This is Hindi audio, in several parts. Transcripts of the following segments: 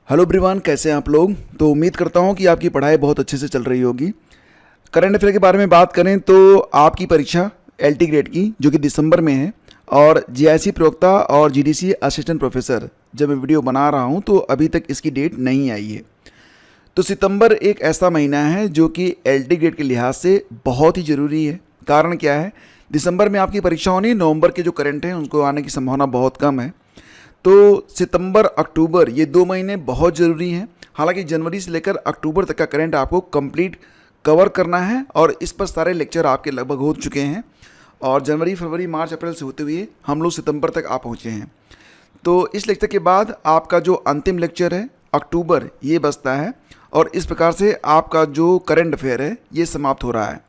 हेलो एवरीवन, कैसे हैं आप लोग। तो उम्मीद करता हूं कि आपकी पढ़ाई बहुत अच्छे से चल रही होगी। करंट अफेयर के बारे में बात करें तो आपकी परीक्षा एलटी ग्रेड की जो कि दिसंबर में है, और जीआईसी प्रवक्ता और जीडीसी असिस्टेंट प्रोफेसर जब मैं वीडियो बना रहा हूं तो अभी तक इसकी डेट नहीं आई है। तो सितंबर एक ऐसा महीना है जो कि एलटी ग्रेड के लिहाज से बहुत ही ज़रूरी है। कारण क्या है, दिसंबर में आपकी परीक्षा होनी, नवंबर के जो करंट हैं उनको आने की संभावना बहुत कम है। तो सितंबर अक्टूबर ये 2 महीने बहुत ज़रूरी हैं। हालांकि जनवरी से लेकर अक्टूबर तक का करंट आपको कंप्लीट कवर करना है और इस पर सारे लेक्चर आपके लगभग हो चुके हैं, और जनवरी फरवरी मार्च अप्रैल से होते हुए हम लोग सितंबर तक आ पहुँचे हैं। तो इस लेक्चर के बाद आपका जो अंतिम लेक्चर है अक्टूबर ये बचता है, और इस प्रकार से आपका जो करंट अफेयर है ये समाप्त हो रहा है।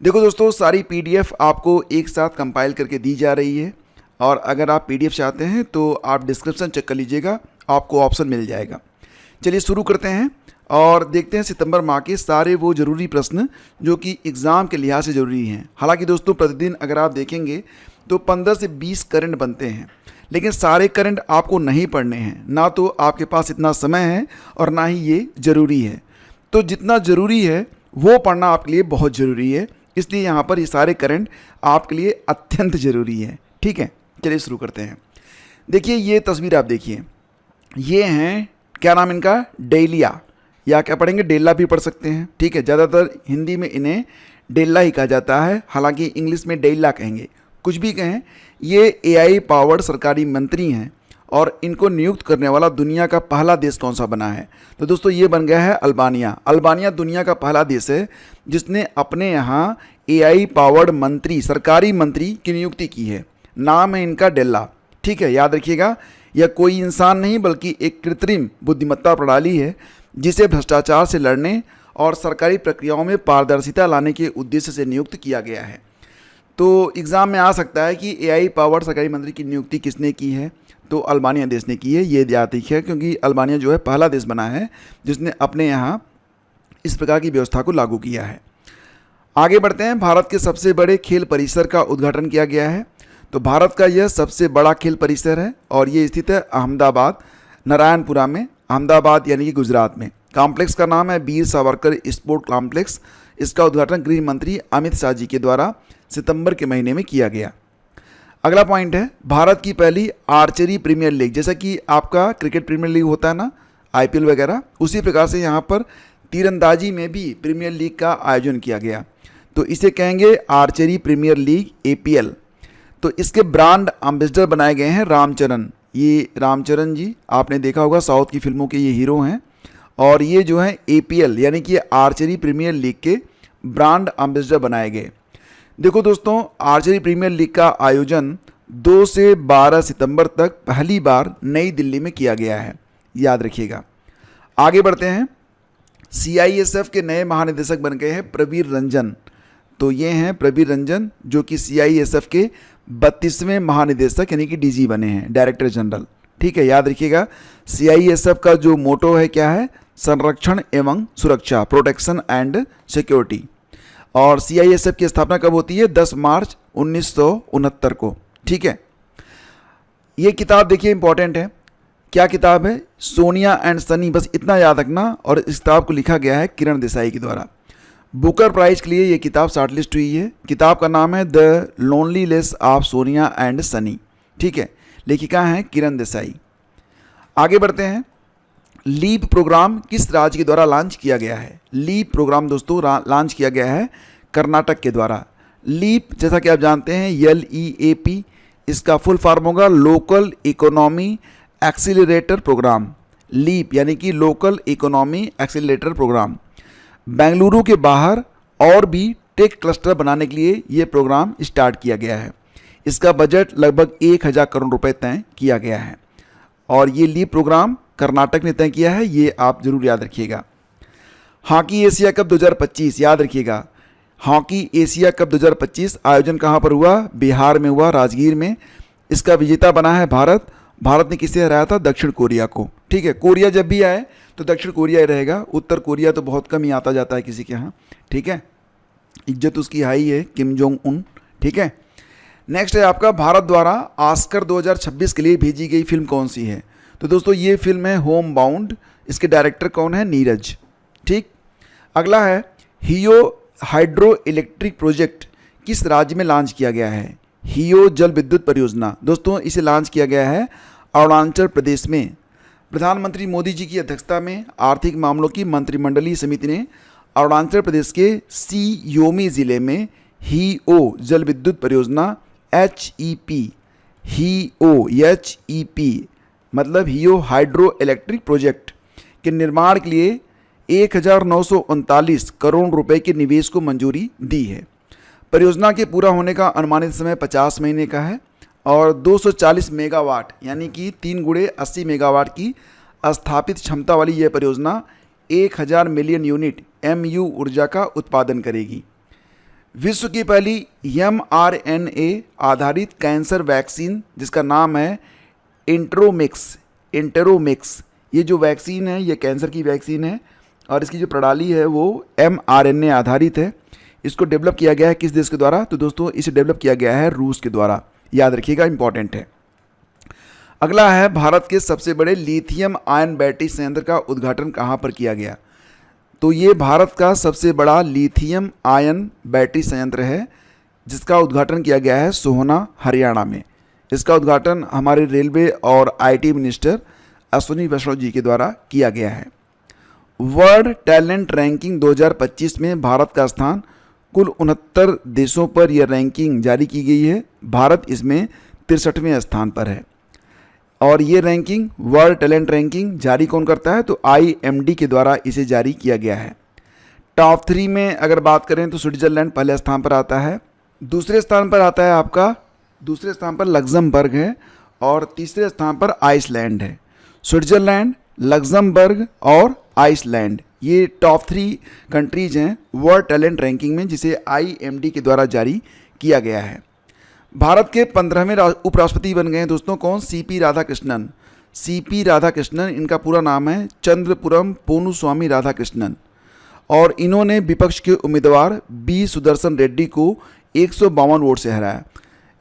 देखो दोस्तों, सारी पीडीएफ आपको एक साथ कंपाइल करके दी जा रही है, और अगर आप पीडीएफ चाहते हैं तो आप डिस्क्रिप्शन चेक कर लीजिएगा, आपको ऑप्शन मिल जाएगा। चलिए शुरू करते हैं और देखते हैं सितंबर माह के सारे वो ज़रूरी प्रश्न जो कि एग्ज़ाम के लिहाज से ज़रूरी हैं। हालांकि दोस्तों प्रतिदिन अगर आप देखेंगे तो 15 से 20 करंट बनते हैं, लेकिन सारे करंट आपको नहीं पढ़ने हैं, ना तो आपके पास इतना समय है और ना ही ये ज़रूरी है। तो जितना ज़रूरी है वो पढ़ना आपके लिए बहुत ज़रूरी है, इसलिए यहाँ पर ये सारे करंट आपके लिए अत्यंत ज़रूरी है। ठीक है, चलिए शुरू करते हैं। देखिए ये तस्वीर आप देखिए, ये हैं, क्या नाम इनका, डेलिया, या क्या पढ़ेंगे, डेला भी पढ़ सकते हैं। ठीक है, ज़्यादातर हिंदी में इन्हें डेला ही कहा जाता है, हालांकि इंग्लिश में डेला कहेंगे, कुछ भी कहें। ये एआई पावर्ड सरकारी मंत्री हैं, और इनको नियुक्त करने वाला दुनिया का पहला देश कौन सा बना है, तो दोस्तों ये बन गया है अल्बानिया। अल्बानिया दुनिया का पहला देश है जिसने अपने यहाँ एआई पावर्ड मंत्री, सरकारी मंत्री की नियुक्ति की है। नाम है इनका डेला। ठीक है, याद रखिएगा, यह कोई इंसान नहीं बल्कि एक कृत्रिम बुद्धिमत्ता प्रणाली है जिसे भ्रष्टाचार से लड़ने और सरकारी प्रक्रियाओं में पारदर्शिता लाने के उद्देश्य से नियुक्त किया गया है। तो एग्ज़ाम में आ सकता है कि एआई पावर्ड सरकारी मंत्री की नियुक्ति किसने की है, तो अल्बानिया देश ने की है। ये याद रखिए, क्योंकि अल्बानिया जो है पहला देश बना है जिसने अपने यहाँ इस प्रकार की व्यवस्था को लागू किया है। आगे बढ़ते हैं। भारत के सबसे बड़े खेल परिसर का उद्घाटन किया गया है। तो भारत का यह सबसे बड़ा खेल परिसर है और ये स्थित है अहमदाबाद, नारायणपुरा में, अहमदाबाद यानी कि गुजरात में। कॉम्प्लेक्स का नाम है वीर सावरकर स्पोर्ट कॉम्प्लेक्स। इसका उद्घाटन गृह मंत्री अमित शाह जी के द्वारा सितंबर के महीने में किया गया। अगला पॉइंट है, भारत की पहली आर्चरी प्रीमियर लीग। जैसा कि आपका क्रिकेट प्रीमियर लीग होता है ना, आईपीएल वगैरह, उसी प्रकार से यहाँ पर तीरंदाजी में भी प्रीमियर लीग का आयोजन किया गया। तो इसे कहेंगे आर्चरी प्रीमियर लीग, एपीएल। तो इसके ब्रांड एम्बेसडर बनाए गए हैं रामचरण। ये रामचरण जी आपने देखा होगा, साउथ की फिल्मों के ये हीरो हैं, और ये जो है एपीएल यानी कि आर्चरी प्रीमियर लीग के ब्रांड एम्बेसडर बनाए गए। देखो दोस्तों, आर्चरी प्रीमियर लीग का आयोजन 2 से 12 सितंबर तक पहली बार नई दिल्ली में किया गया है, याद रखिएगा। आगे बढ़ते हैं। सीआईएसएफ के नए महानिदेशक बन गए हैं प्रवीर रंजन। तो ये हैं प्रवीर रंजन जो कि सीआईएसएफ के 32वें महानिदेशक यानी कि डीजी बने हैं, डायरेक्टर जनरल। ठीक है, याद रखिएगा, सीआईएसएफ का जो मोटो है क्या है, संरक्षण एवं सुरक्षा, प्रोटेक्शन एंड सिक्योरिटी। और सीआईएसएफ की स्थापना कब होती है, 10 मार्च 1969 को। ठीक है, ये किताब देखिए इंपॉर्टेंट है। क्या किताब है, सोनिया एंड सनी, बस इतना याद रखना। और इस किताब को लिखा गया है किरण देसाई के द्वारा। बुकर प्राइज के लिए ये किताब शॉर्टलिस्ट हुई है। किताब का नाम है the loneliness of Sonia and Sunny. ठीक है, लेखिका हैं किरण देसाई। आगे बढ़ते हैं। लीप प्रोग्राम किस राज्य के द्वारा लॉन्च किया गया है। लीप प्रोग्राम दोस्तों लॉन्च किया गया है कर्नाटक के द्वारा। लीप जैसा कि आप जानते हैं LEAP, इसका फुल फॉर्म होगा local economy accelerator programme. Leap यानी कि local economy accelerator programme. Bengaluru के बाहर और भी टेक क्लस्टर बनाने के लिए ये प्रोग्राम स्टार्ट किया गया है। इसका बजट लगभग 1000 करोड़ रुपए तय किया गया है, और ये लीप प्रोग्राम कर्नाटक ने तय किया है, ये आप जरूर याद रखिएगा। हॉकी एशिया कप 2025, याद रखिएगा, हॉकी एशिया कप 2025 आयोजन कहाँ पर हुआ, बिहार में हुआ, राजगीर में। इसका विजेता बना है भारत। भारत ने किसे हराया था, दक्षिण कोरिया को। ठीक है, कोरिया जब भी आए तो दक्षिण कोरिया ही रहेगा, उत्तर कोरिया तो बहुत कम ही आता जाता है किसी के यहाँ। ठीक है, इज्जत उसकी हाई है, किम जोंग उन। ठीक है, नेक्स्ट है आपका, भारत द्वारा ऑस्कर 2026 के लिए भेजी गई फिल्म कौन सी है। तो दोस्तों ये फिल्म है होम बाउंड, इसके डायरेक्टर कौन है? नीरज। ठीक, अगला है हियो हाइड्रो इलेक्ट्रिक प्रोजेक्ट किस राज्य में लॉन्च किया गया है? हियो जल विद्युत परियोजना दोस्तों इसे लॉन्च किया गया है अरुणाचल प्रदेश में। प्रधानमंत्री मोदी जी की अध्यक्षता में आर्थिक मामलों की मंत्रिमंडलीय समिति ने अरुणाचल प्रदेश के सी योमी जिले में हीओ जल विद्युत परियोजना HEP मतलब हियो हाइड्रो इलेक्ट्रिक प्रोजेक्ट के निर्माण के लिए 1939 करोड़ रुपए के निवेश को मंजूरी दी है। परियोजना के पूरा होने का अनुमानित समय 50 महीने का है और 240 मेगावाट यानी कि 3 गुणे 80 मेगावाट की स्थापित क्षमता वाली यह परियोजना 1000 मिलियन यूनिट MU ऊर्जा का उत्पादन करेगी। विश्व की पहली mRNA आधारित कैंसर वैक्सीन जिसका नाम है इंटेरोमिक्स, ये जो वैक्सीन है ये कैंसर की वैक्सीन है और इसकी जो प्रणाली है वो mRNA आधारित है। इसको डेवलप किया गया है किस देश के द्वारा? तो दोस्तों इसे डेवलप किया गया है रूस के द्वारा, याद रखिएगा, इंपॉर्टेंट है। अगला है भारत के सबसे बड़े लिथियम आयन बैटरी संयंत्र का उद्घाटन कहाँ पर किया गया? तो ये भारत का सबसे बड़ा लिथियम आयन बैटरी संयंत्र है जिसका उद्घाटन किया गया है सोहना, हरियाणा में। इसका उद्घाटन हमारे रेलवे और IT मिनिस्टर अश्विनी वैष्णव जी के द्वारा किया गया है। वर्ल्ड टैलेंट रैंकिंग 2025 में भारत का स्थान, कुल 69 देशों पर यह रैंकिंग जारी की गई है। भारत इसमें 63वें स्थान पर है और ये रैंकिंग वर्ल्ड टैलेंट रैंकिंग जारी कौन करता है? तो IMD के द्वारा इसे जारी किया गया है। टॉप 3 में अगर बात करें तो स्विट्जरलैंड पहले स्थान पर आता है, दूसरे स्थान पर आता है आपका, दूसरे स्थान पर लग्जमबर्ग है और तीसरे स्थान पर आइसलैंड है। स्विट्जरलैंड, लग्जमबर्ग और आइसलैंड ये टॉप 3 कंट्रीज हैं वर्ल्ड टैलेंट रैंकिंग में जिसे IMD के द्वारा जारी किया गया है। भारत के 15वें उपराष्ट्रपति बन गए हैं दोस्तों कौन? CP राधाकृष्णन। CP राधाकृष्णन इनका पूरा नाम है चंद्रपुरम पोनुस्वामी राधाकृष्णन और इन्होंने विपक्ष के उम्मीदवार B सुदर्शन रेड्डी को 152 वोट से हराया।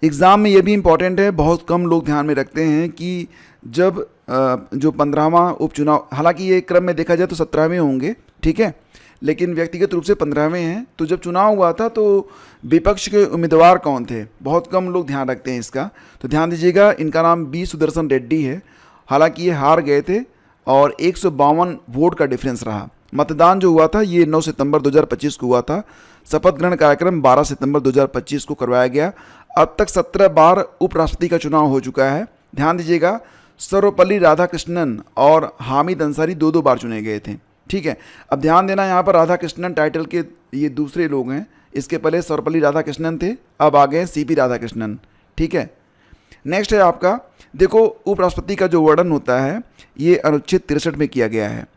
एग्ज़ाम में ये भी इम्पॉर्टेंट है, बहुत कम लोग ध्यान में रखते हैं कि जब जो 15वां उपचुनाव, हालांकि ये क्रम में देखा जाए तो 17वें होंगे, ठीक है, लेकिन व्यक्तिगत रूप से 15वें हैं। तो जब चुनाव हुआ था तो विपक्ष के उम्मीदवार कौन थे? बहुत कम लोग ध्यान रखते हैं इसका, तो ध्यान दीजिएगा, इनका नाम B सुदर्शन रेड्डी है। हालांकि ये हार गए थे और 152 वोट का डिफरेंस रहा। मतदान जो हुआ था ये 9 सितंबर 2025 को हुआ था। शपथ ग्रहण कार्यक्रम 12 सितंबर 2025 को करवाया गया। अब तक 17 बार उपराष्ट्रपति का चुनाव हो चुका है। ध्यान दीजिएगा, सर्वपल्ली राधाकृष्णन और हामिद अंसारी 2-2 बार चुने गए थे, ठीक है। अब ध्यान देना, यहाँ पर राधाकृष्णन टाइटल के ये दूसरे लोग हैं, इसके पहले सर्वपल्ली राधाकृष्णन थे, अब आ गए CP राधाकृष्णन, ठीक है। नेक्स्ट है आपका, देखो उपराष्ट्रपति का जो वर्णन होता है ये अनुच्छेद 63 में किया गया है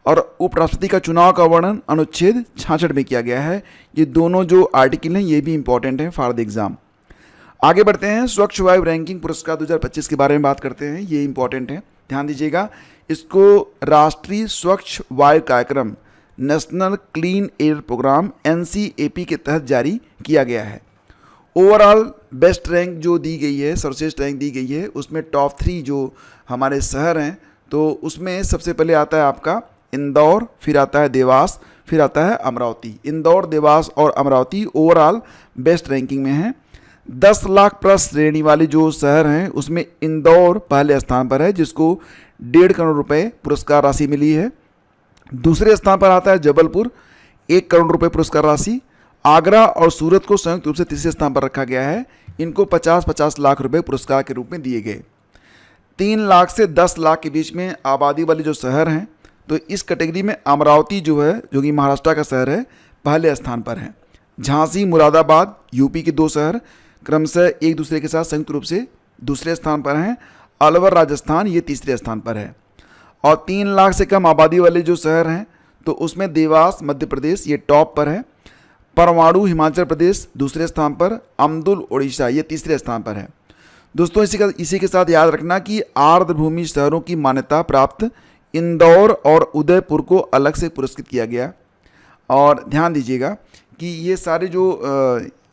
और उपराष्ट्रपति का चुनाव का वर्णन अनुच्छेद 66 में किया गया है। ये दोनों जो आर्टिकल हैं ये भी इंपॉर्टेंट हैं फॉर द एग्जाम। आगे बढ़ते हैं, स्वच्छ वायु रैंकिंग पुरस्कार 2025 के बारे में बात करते हैं, ये इंपॉर्टेंट है, ध्यान दीजिएगा। इसको राष्ट्रीय स्वच्छ वायु कार्यक्रम National Clean Air Programme NCAP के तहत जारी किया गया है। ओवरऑल बेस्ट रैंक जो दी गई है, सर्वश्रेष्ठ रैंक दी गई है, उसमें टॉप 3 जो हमारे शहर हैं तो उसमें सबसे पहले आता है आपका इंदौर, फिर आता है देवास, फिर आता है अमरावती। इंदौर, देवास और अमरावती ओवरऑल बेस्ट रैंकिंग में हैं। 10 लाख प्लस श्रेणी वाले जो शहर हैं उसमें इंदौर पहले स्थान पर है जिसको 1.5 करोड़ रुपए पुरस्कार राशि मिली है। दूसरे स्थान पर आता है जबलपुर, 1 करोड़ रुपए पुरस्कार राशि। आगरा और सूरत को संयुक्त रूप से तीसरे स्थान पर रखा गया है, इनको 50-50 लाख रुपए पुरस्कार के रूप में दिए गए। 3 लाख से 10 लाख के बीच में आबादी वाले जो शहर हैं तो इस कैटेगरी में अमरावती जो है, जो कि महाराष्ट्र का शहर है, पहले स्थान पर है। झांसी, मुरादाबाद यूपी के 2 शहर क्रमशः एक दूसरे के साथ संयुक्त रूप से दूसरे स्थान पर हैं। अलवर राजस्थान ये तीसरे स्थान पर है। और 3 लाख से कम आबादी वाले जो शहर हैं तो उसमें देवास मध्य प्रदेश ये टॉप पर है। परमाणु हिमाचल प्रदेश दूसरे स्थान पर, अमदुल उड़ीसा ये तीसरे स्थान पर है। दोस्तों इसी के साथ याद रखना कि आर्द्रभूमि शहरों की मान्यता प्राप्त इंदौर और उदयपुर को अलग से पुरस्कृत किया गया। और ध्यान दीजिएगा कि ये सारे जो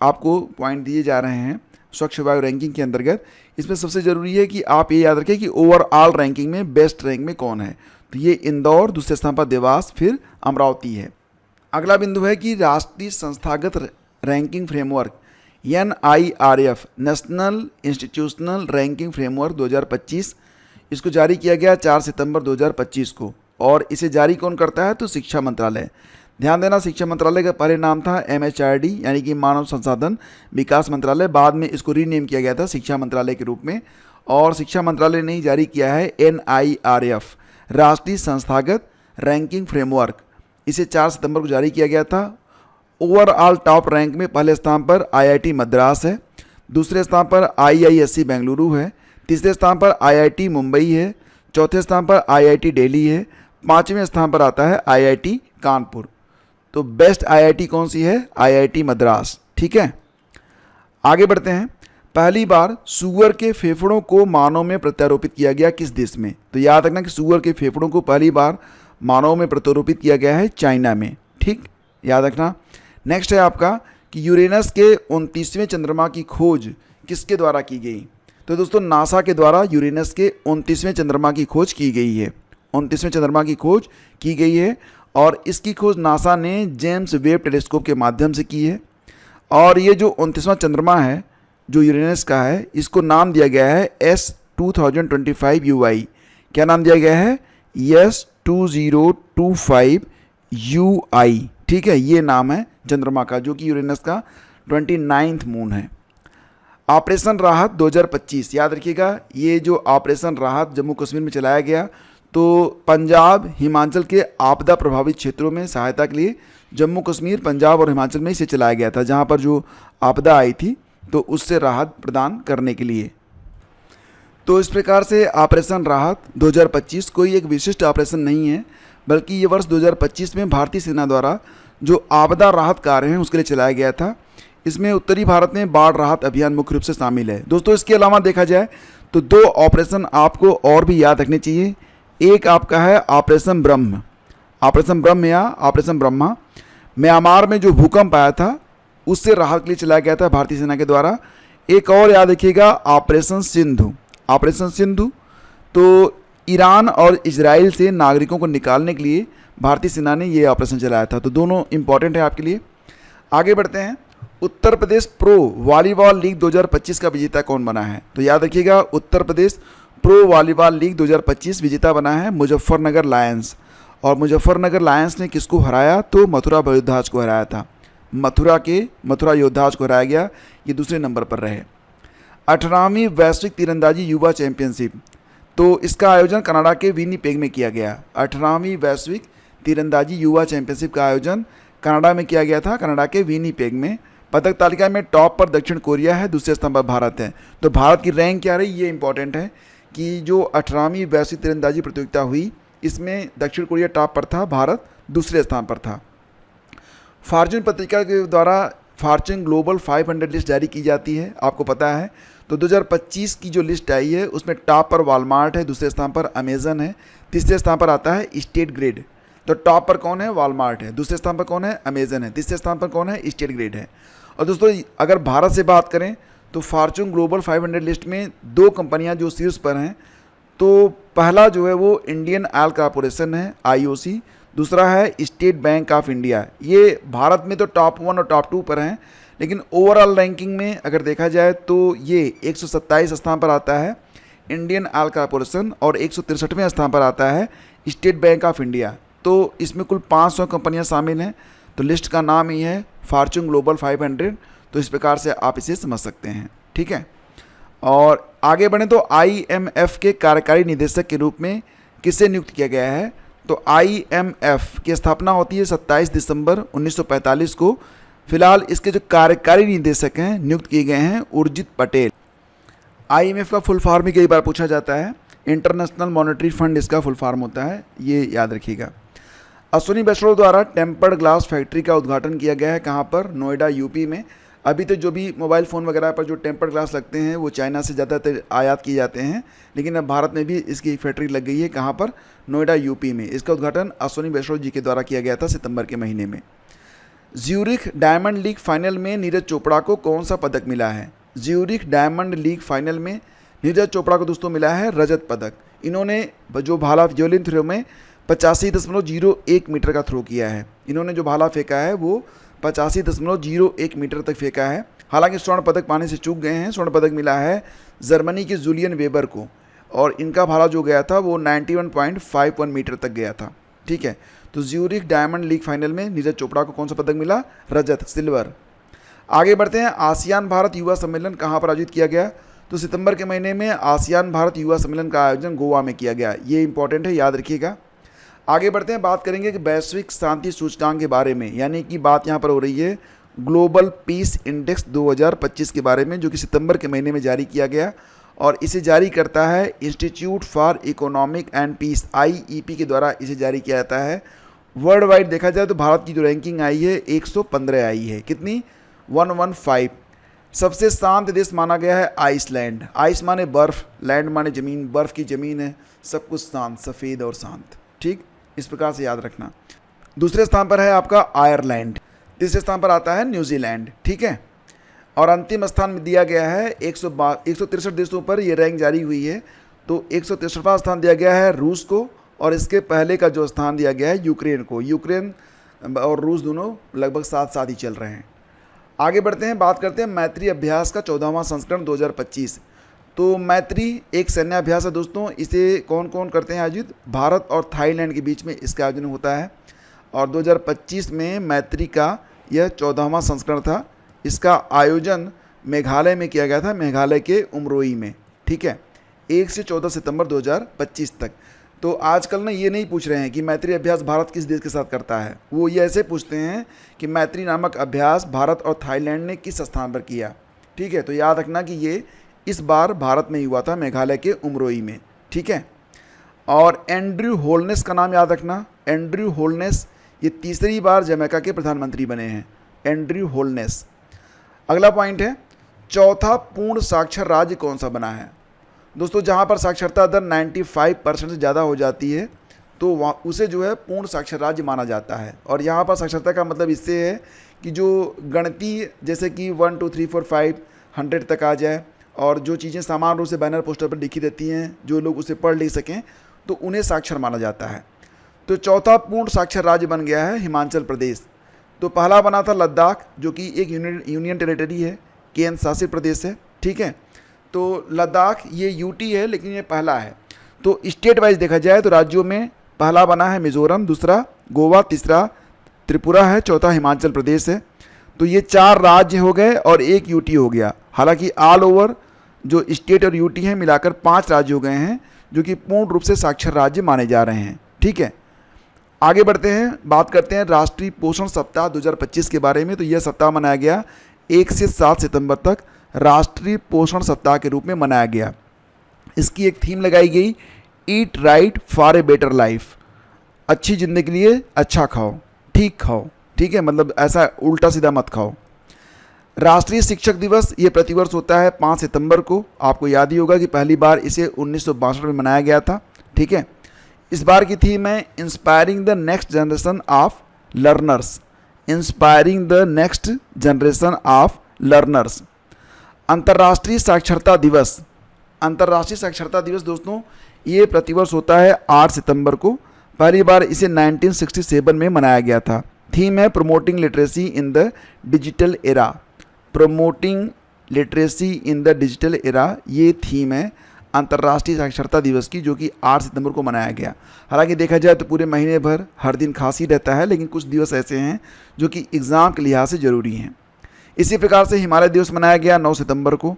आपको पॉइंट दिए जा रहे हैं स्वच्छ वायु रैंकिंग के अंतर्गत। इसमें सबसे ज़रूरी है कि आप ये याद रखें कि ओवरऑल रैंकिंग में बेस्ट रैंक में कौन है। तो ये इंदौर, दूसरे स्थान पर देवास, फिर अमरावती है। अगला बिंदु है कि राष्ट्रीय संस्थागत ranking framework NIRF national institutional ranking framework 2025, इसको जारी किया गया 4 सितंबर 2025 को। और इसे जारी कौन करता है? तो शिक्षा मंत्रालय। ध्यान देना, शिक्षा मंत्रालय का पहले नाम था MHRD यानी कि मानव संसाधन विकास मंत्रालय, बाद में इसको रीनेम किया गया था शिक्षा मंत्रालय के रूप में। और शिक्षा मंत्रालय ने ही जारी किया है NIRF राष्ट्रीय संस्थागत रैंकिंग फ्रेमवर्क। इसे 4 सितंबर को जारी किया गया था। ओवरऑल टॉप रैंक में पहले स्थान पर IIT मद्रास है, दूसरे स्थान पर IISc बेंगलुरु है, तीसरे स्थान पर IIT मुंबई है, चौथे स्थान पर IIT दिल्ली है, पाँचवें स्थान पर आता है IIT कानपुर। तो बेस्ट IIT कौन सी है? IIT मद्रास। ठीक है, आगे बढ़ते हैं। पहली बार सूअर के फेफड़ों को मानव में प्रत्यारोपित किया गया किस देश में? तो याद रखना कि सूअर के फेफड़ों को पहली बार मानव में प्रत्यारोपित किया गया है चाइना में। ठीक, याद रखना। नेक्स्ट है आपका कि यूरेनस के 29वें चंद्रमा की खोज किसके द्वारा की गई? तो दोस्तों नासा के द्वारा यूरेनस के 29वें चंद्रमा की खोज की गई है। 29वें चंद्रमा की खोज की गई है और इसकी खोज नासा ने जेम्स वेब टेलीस्कोप के माध्यम से की है। और ये जो 29वां चंद्रमा है जो यूरेनस का है, इसको नाम दिया गया है S2025 UI। क्या नाम दिया गया है? S2025 UI। ठीक है, ये नाम है चंद्रमा का, जो कि यूरेनस का 29वां मून है। ऑपरेशन राहत 2025, याद रखिएगा, ये जो ऑपरेशन राहत जम्मू कश्मीर में चलाया गया, तो पंजाब हिमाचल के आपदा प्रभावित क्षेत्रों में सहायता के लिए जम्मू कश्मीर, पंजाब और हिमाचल में इसे चलाया गया था, जहां पर जो आपदा आई थी तो उससे राहत प्रदान करने के लिए। तो इस प्रकार से ऑपरेशन राहत 2025 कोई एक विशिष्ट ऑपरेशन नहीं है, बल्कि ये वर्ष 2025 में भारतीय सेना द्वारा जो आपदा राहत कार्य हैं उसके लिए चलाया गया था। इसमें उत्तरी भारत में बाढ़ राहत अभियान मुख्य रूप से शामिल है। दोस्तों इसके अलावा देखा जाए तो 2 ऑपरेशन आपको और भी याद रखने चाहिए। एक आपका है ऑपरेशन ब्रह्म, ऑपरेशन ब्रह्म या ऑपरेशन ब्रह्मा। म्यांमार में जो भूकंप आया था उससे राहत के लिए चलाया गया था भारतीय सेना के द्वारा। एक और याद रखिएगा ऑपरेशन सिंधु। ऑपरेशन सिंधु तो ईरान और इजराइल से नागरिकों को निकालने के लिए भारतीय सेना ने ये ऑपरेशन चलाया था। तो दोनों इंपॉर्टेंट है आपके लिए। आगे बढ़ते हैं। Uttar Pradesh pro volleyball league 2025 का विजेता कौन बना है? तो याद रखिएगा, Uttar Pradesh pro volleyball league 2025 विजेता बना है मुजफ्फरनगर लायंस। और मुजफ्फरनगर लायंस ने किसको हराया? तो मथुरा योद्धाज को हराया था। मथुरा योद्धाज को हराया गया, ये दूसरे नंबर पर रहे। 18वीं वैश्विक तीरंदाजी युवा चैंपियनशिप, तो इसका आयोजन कनाडा के विनिपेग में किया गया। 18वीं वैश्विक तीरंदाजी युवा चैंपियनशिप का आयोजन कनाडा में किया गया था, कनाडा के विनिपेग में। पदक तालिका में टॉप पर दक्षिण कोरिया है, दूसरे स्थान पर भारत है। तो भारत की रैंक क्या रही, ये इंपॉर्टेंट है कि जो 18वीं वैश्विक तीरंदाजी प्रतियोगिता हुई इसमें दक्षिण कोरिया टॉप पर था, भारत दूसरे स्थान पर था। फॉर्च्यून पत्रिका के द्वारा फॉर्च्यून ग्लोबल 500 लिस्ट जारी की जाती है, आपको पता है। तो 2025 की जो लिस्ट आई है उसमें टॉप पर वॉलमार्ट है, दूसरे स्थान पर अमेजन है, तीसरे स्थान पर आता है स्टेट ग्रिड। तो टॉप पर कौन है? वॉलमार्ट है, दूसरे स्थान पर कौन है? अमेजन है, तीसरे स्थान पर कौन है? स्टेट ग्रिड है। और दोस्तों अगर भारत से बात करें तो फॉर्च्यून ग्लोबल 500 लिस्ट में 2 कंपनियां जो शीर्ष पर हैं, तो पहला जो है वो इंडियन ऑयल कॉरपोरेशन है IOC, दूसरा है स्टेट बैंक ऑफ इंडिया। ये भारत में तो टॉप 1 और टॉप 2 पर हैं, लेकिन ओवरऑल रैंकिंग में अगर देखा जाए तो ये 127 स्थान पर आता है इंडियन ऑयल कॉरपोरेशन और 163वें स्थान पर आता है स्टेट बैंक ऑफ इंडिया। तो इसमें कुल 500 कंपनियां शामिल हैं। तो लिस्ट का नाम ही है फॉर्च्यून ग्लोबल 500। तो इस प्रकार से आप इसे समझ सकते हैं, ठीक है। और आगे बढ़ें तो IMF के कार्यकारी निदेशक के रूप में किसे नियुक्त किया गया है? तो IMF की स्थापना होती है 27 दिसंबर 1945 को। फिलहाल इसके जो कार्यकारी निदेशक हैं नियुक्त किए गए हैं उर्जित पटेल। IMF का फुल फॉर्म ही कई बार पूछा जाता है, इंटरनेशनल मॉनेटरी फंड इसका फुल फॉर्म होता है, ये याद रखिएगा। अश्विनी वैष्णव द्वारा टेम्पर्ड ग्लास फैक्ट्री का उद्घाटन किया गया है, कहाँ पर? नोएडा यूपी में। अभी तो जो भी मोबाइल फ़ोन वगैरह पर जो टेम्पर्ड ग्लास लगते हैं वो चाइना से ज़्यादातर आयात किए जाते हैं, लेकिन अब भारत में भी इसकी फैक्ट्री लग गई है। कहाँ पर? नोएडा यूपी में। इसका उद्घाटन अश्विनी वैष्णव जी के द्वारा किया गया था सितंबर के महीने में। ज्यूरिख डायमंड लीग फाइनल में नीरज चोपड़ा को कौन सा पदक मिला है? ज्यूरिख डायमंड लीग फाइनल में नीरज चोपड़ा को दोस्तों मिला है रजत पदक। इन्होंने जो भाला जेवलिन थ्रो में 85.01 मीटर का थ्रो किया है। इन्होंने जो भाला फेंका है वो 85.01 मीटर तक फेंका है। हालांकि स्वर्ण पदक पाने से चूक गए हैं। स्वर्ण पदक मिला है जर्मनी के जूलियन वेबर को, और इनका भाला जो गया था वो 91.51 मीटर तक गया था। ठीक है, तो ज्यूरिख डायमंड लीग फाइनल में नीरज चोपड़ा को कौन सा पदक मिला? रजत, सिल्वर। आगे बढ़ते हैं। आसियान भारत युवा सम्मेलन कहाँ पर आयोजित किया गया? तो सितंबर के महीने में आसियान भारत युवा सम्मेलन का आयोजन गोवा में किया गया। ये इंपॉर्टेंट है, याद रखिएगा। आगे बढ़ते हैं, बात करेंगे कि वैश्विक शांति सूचकांक के बारे में, यानी कि बात यहाँ पर हो रही है ग्लोबल पीस इंडेक्स 2025 के बारे में, जो कि सितंबर के महीने में जारी किया गया, और इसे जारी करता है Institute for Economic and Peace, IEP के द्वारा इसे जारी किया जाता है। वर्ल्ड वाइड देखा जाए तो भारत की जो रैंकिंग आई है 115 आई है। कितनी? 115। सबसे शांत देश माना गया है आइसलैंड। आइस माने बर्फ़, लैंड माने ज़मीन, बर्फ़ की ज़मीन है, सब कुछ शांत, सफ़ेद और शांत। ठीक, इस प्रकार से याद रखना। दूसरे स्थान पर है आपका आयरलैंड। तीसरे स्थान पर आता है न्यूजीलैंड। ठीक है, और अंतिम स्थान में दिया गया है 163 देशों पर ये रैंक जारी हुई है। तो 163वां स्थान दिया गया है रूस को, और इसके पहले का जो स्थान दिया गया है यूक्रेन को। यूक्रेन और रूस दोनों लगभग साथ साथ ही चल रहे हैं। आगे बढ़ते हैं, बात करते हैं मैत्री अभ्यास का 14वां संस्करण 2025। तो मैत्री एक सैन्य अभ्यास है दोस्तों। इसे कौन कौन करते हैं आयोजित? भारत और थाईलैंड के बीच में इसका आयोजन होता है, और 2025 में मैत्री का यह 14वां संस्करण था। इसका आयोजन मेघालय में किया गया था, मेघालय के उमरोई में। ठीक है, 1 से 14 सितंबर 2025 तक। तो आजकल ना ये नहीं पूछ रहे हैं कि मैत्री अभ्यास भारत किस देश के साथ करता है, वो ये ऐसे पूछते हैं कि मैत्री नामक अभ्यास भारत और थाईलैंड ने किस स्थान पर किया। ठीक है, तो याद रखना कि ये इस बार भारत में ही हुआ था, मेघालय के उमरोई में। ठीक है, और एंड्रयू होलनेस का नाम याद रखना। एंड्रयू होलनेस ये तीसरी बार जमैका के प्रधानमंत्री बने हैं, एंड्रयू होलनेस। अगला पॉइंट है, चौथा पूर्ण साक्षर राज्य कौन सा बना है? दोस्तों, जहाँ पर साक्षरता दर 95% से ज़्यादा हो जाती है तो उसे जो है पूर्ण साक्षर राज्य माना जाता है। और यहाँ पर साक्षरता का मतलब इससे है कि जो गणितीय, जैसे कि 1 2 3 4 5 100 तक आ जाए, और जो चीज़ें सामान्य रूप से बैनर पोस्टर पर लिखी रहती हैं, जो लोग उसे पढ़ लिख सकें, तो उन्हें साक्षर माना जाता है। तो चौथा पूर्ण साक्षर राज्य बन गया है हिमाचल प्रदेश। तो पहला बना था लद्दाख, जो कि एक यूनियन टेरिटरी है, केंद्र शासित प्रदेश है। ठीक है, तो लद्दाख ये यूटी है, लेकिन ये पहला है। तो स्टेट वाइज देखा जाए तो राज्यों में पहला बना है मिजोरम, दूसरा गोवा, तीसरा त्रिपुरा है, चौथा हिमाचल प्रदेश है। तो ये 4 राज्य हो गए और एक यूटी हो गया। हालांकि ऑल ओवर जो स्टेट और यूटी हैं मिलाकर 5 राज्य हो गए हैं, जो कि पूर्ण रूप से साक्षर राज्य माने जा रहे हैं। ठीक है, आगे बढ़ते हैं, बात करते हैं राष्ट्रीय पोषण सप्ताह 2025 के बारे में। तो यह सप्ताह मनाया गया 1 से 7 सितंबर तक, राष्ट्रीय पोषण सप्ताह के रूप में मनाया गया। इसकी एक थीम लगाई गई, eat right for a better life, अच्छी ज़िंदगी के लिए अच्छा खाओ, ठीक खाओ। ठीक है, मतलब ऐसा उल्टा सीधा मत खाओ। राष्ट्रीय शिक्षक दिवस ये प्रतिवर्ष होता है 5 सितंबर को। आपको याद ही होगा कि पहली बार इसे 1962 में मनाया गया था। ठीक है, इस बार की थीम है inspiring the next generation of learners, inspiring the next generation of learners. अंतर्राष्ट्रीय साक्षरता दिवस, अंतर्राष्ट्रीय साक्षरता दिवस दोस्तों ये प्रतिवर्ष होता है 8 सितंबर को। पहली बार इसे 1967 में मनाया गया था। थीम है promoting literacy in the digital era, promoting literacy in the digital era, ये थीम है अंतर्राष्ट्रीय साक्षरता दिवस की, जो कि 8 सितंबर को मनाया गया। हालांकि देखा जाए तो पूरे महीने भर हर दिन खास ही रहता है, लेकिन कुछ दिवस ऐसे हैं जो कि एग्ज़ाम के लिहाज से ज़रूरी हैं। इसी प्रकार से हिमालय दिवस मनाया गया 9 सितंबर को।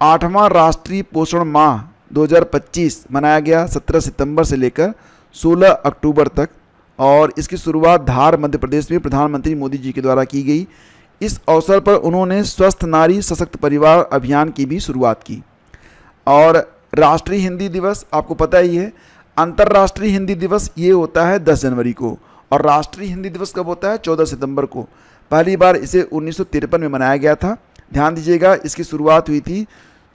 8वां राष्ट्रीय पोषण माह 2025 मनाया गया 17 सितंबर से लेकर 16 अक्टूबर तक, और इसकी शुरुआत धार मध्य प्रदेश में प्रधानमंत्री मोदी जी के द्वारा की गई। इस अवसर पर उन्होंने स्वस्थ नारी सशक्त परिवार अभियान की भी शुरुआत की। और राष्ट्रीय हिंदी दिवस आपको पता ही है, अंतर्राष्ट्रीय हिंदी दिवस ये होता है 10 जनवरी को, और राष्ट्रीय हिंदी दिवस कब होता है? 14 सितंबर को। पहली बार इसे 1953 में मनाया गया था। ध्यान दीजिएगा, इसकी शुरुआत हुई थी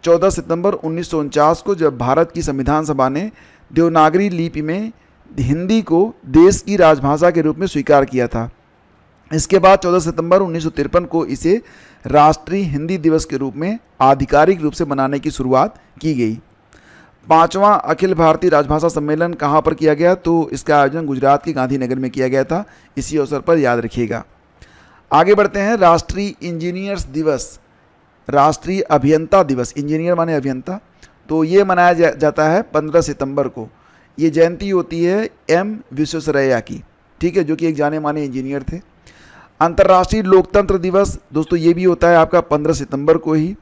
14 सितंबर 1949 को, जब भारत की संविधान सभा ने देवनागरी लिपि में हिंदी को देश की राजभाषा के रूप में स्वीकार किया था। इसके बाद 14 सितंबर 1953 को इसे राष्ट्रीय हिंदी दिवस के रूप में आधिकारिक रूप से मनाने की शुरुआत की गई। 5वां अखिल भारतीय राजभाषा सम्मेलन कहाँ पर किया गया? तो इसका आयोजन गुजरात के गांधीनगर में किया गया था। इसी अवसर पर याद रखिएगा। आगे बढ़ते हैं। राष्ट्रीय इंजीनियर्स दिवस, राष्ट्रीय अभियंता दिवस, इंजीनियर माने अभियंता, तो ये मनाया जाता है 15 सितंबर को। ये जयंती होती है एम विश्वेश्वरैया की, ठीक है, जो कि एक जाने माने इंजीनियर थे। अंतर्राष्ट्रीय लोकतंत्र दिवस दोस्तों ये भी होता है आपका 15 सितंबर को ही।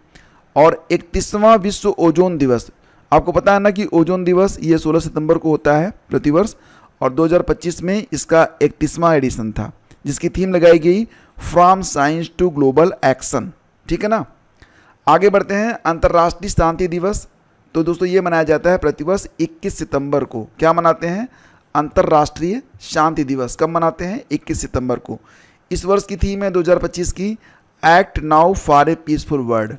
और 31वां विश्व ओजोन दिवस, आपको पता है ना कि ओजोन दिवस ये 16 सितंबर को होता है प्रतिवर्ष, और 2025 में इसका 31वां एडिशन था, जिसकी थीम लगाई गई from science to global action, ठीक है ना। आगे बढ़ते हैं। अंतर्राष्ट्रीय शांति दिवस, तो दोस्तों ये मनाया जाता है प्रतिवर्ष 21 सितंबर को। क्या मनाते हैं? अंतर्राष्ट्रीय शांति दिवस। कब मनाते हैं? 21 सितंबर को। इस वर्ष की थीम है 2025 की act now for a peaceful world.